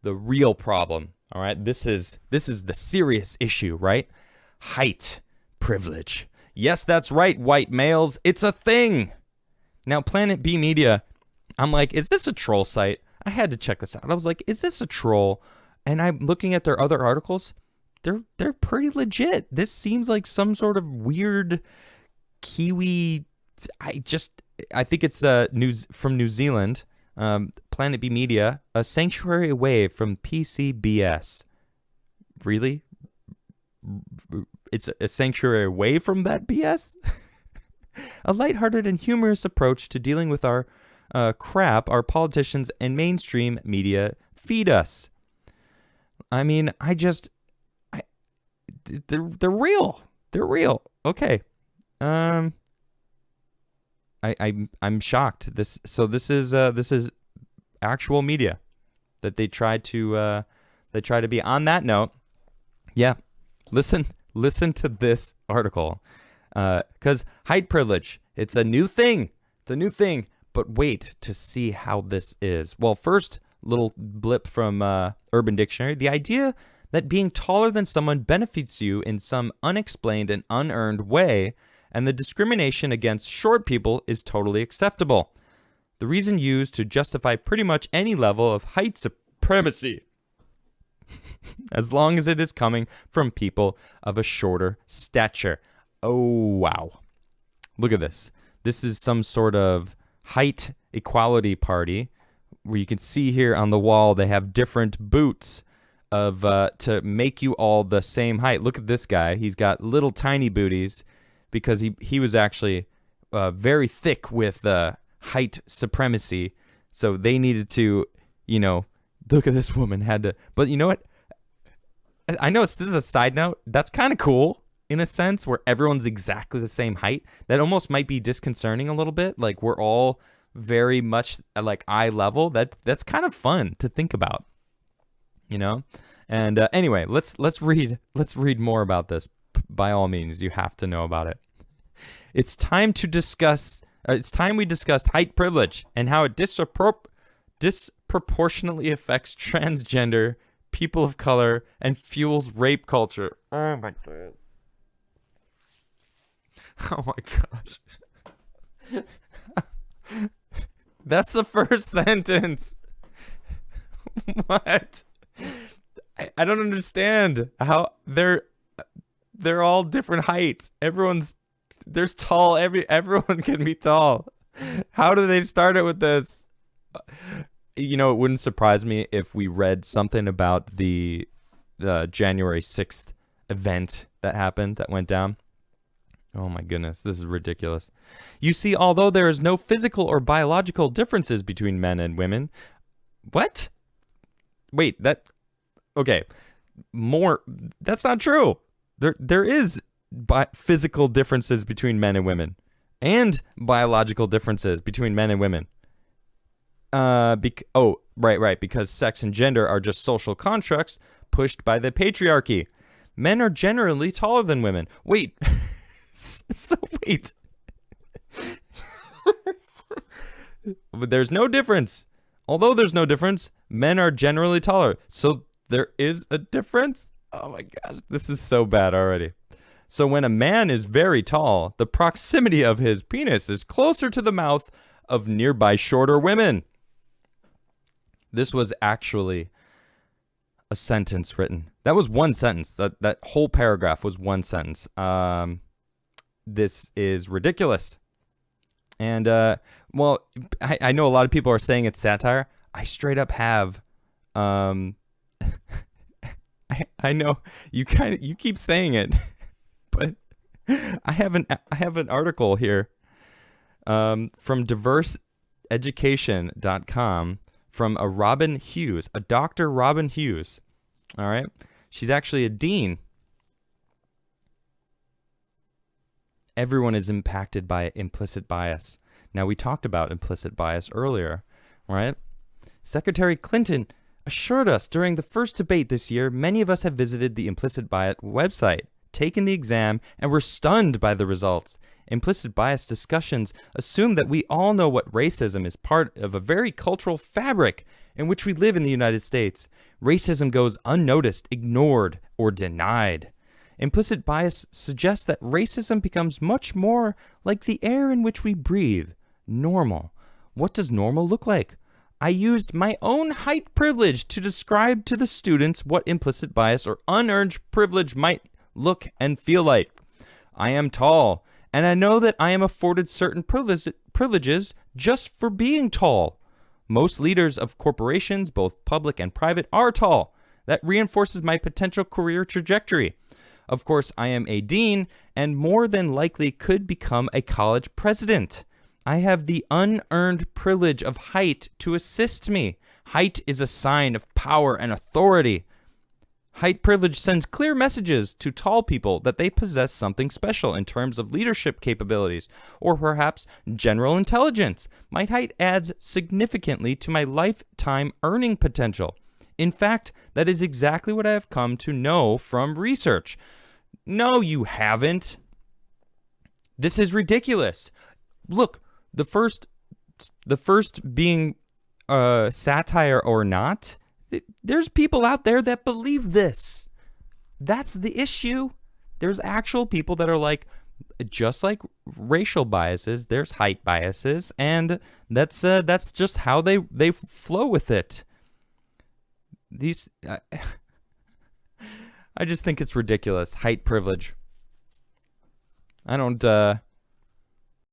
the real problem. All right, this is the serious issue, right? Height privilege. Yes, that's right, white males. It's a thing. Now, Planet B Media, I'm like, is this a troll site? I had to check this out. I was like, is this a troll? And I'm looking at their other articles. They're pretty legit. This seems like some sort of weird Kiwi. I think it's from New Zealand. Planet B Media, a sanctuary away from PCBS. Really? It's a sanctuary away from that BS? A lighthearted and humorous approach to dealing with our crap our politicians and mainstream media feed us. I mean, they're real. They're real. Okay. I'm shocked. This is actual media that they try to be. On that note, yeah, listen to this article, because height privilege, it's a new thing. But wait to see how this is. Well, first, little blip from Urban Dictionary. The idea that being taller than someone benefits you in some unexplained and unearned way, and the discrimination against short people is totally acceptable. The reason used to justify pretty much any level of height supremacy, as long as it is coming from people of a shorter stature. Oh, wow. Look at this. This is some sort of height equality party where you can see here on the wall they have different boots of to make you all the same height. Look at this guy. He's got little tiny booties because he was actually very thick with height supremacy. So they needed to, look at this woman had to. But you know what? I know this is a side note. That's kind of cool in a sense where everyone's exactly the same height. That almost might be disconcerting a little bit. Like we're all very much like eye level. That's kind of fun to think about, And anyway, let's read more about this. By all means, you have to know about it. It's time we discussed height privilege and how it disproportionately affects transgender, people of color, and fuels rape culture. Oh my god. Oh my gosh. That's the first sentence. What? I don't understand how they're all different heights. There's tall. Everyone can be tall. How do they start it with this? It wouldn't surprise me if we read something about the January 6th event that went down. Oh my goodness, this is ridiculous. You see, although there is no physical or biological differences between men and women. What? Wait, okay. That's not true. There is physical differences between men and women, and biological differences between men and women. Right, because sex and gender are just social constructs pushed by the patriarchy. Men are generally taller than women. Wait. So wait. But there's no difference. Although there's no difference, men are generally taller. So there is a difference? Oh my gosh, this is so bad already. So when a man is very tall, the proximity of his penis is closer to the mouth of nearby shorter women. This was actually a sentence written. That was one sentence. That whole paragraph was one sentence. This is ridiculous. And, I know a lot of people are saying it's satire. I straight up have, I know you keep saying it, but I have an article here, from diverseeducation.com from a Dr. Robin Hughes. All right. She's actually a dean. Everyone is impacted by implicit bias. Now, we talked about implicit bias earlier, right? Secretary Clinton assured us during the first debate this year, many of us have visited the implicit bias website, taken the exam, and were stunned by the results. Implicit bias discussions assume that we all know what racism is part of a very cultural fabric in which we live in the United States. Racism goes unnoticed, ignored, or denied. Implicit bias suggests that racism becomes much more like the air in which we breathe, normal. What does normal look like? I used my own height privilege to describe to the students what implicit bias or unearned privilege might look and feel like. I am tall, and I know that I am afforded certain privileges just for being tall. Most leaders of corporations, both public and private, are tall. That reinforces my potential career trajectory. Of course, I am a dean and more than likely could become a college president. I have the unearned privilege of height to assist me. Height is a sign of power and authority. Height privilege sends clear messages to tall people that they possess something special in terms of leadership capabilities or perhaps general intelligence. My height adds significantly to my lifetime earning potential. In fact, that is exactly what I have come to know from research. No, you haven't. This is ridiculous. Look, the first being satire or not, there's people out there that believe this. That's the issue. There's actual people that are like, just like racial biases, there's height biases, and that's just how they flow with it. These, I just think it's ridiculous. Height privilege. I don't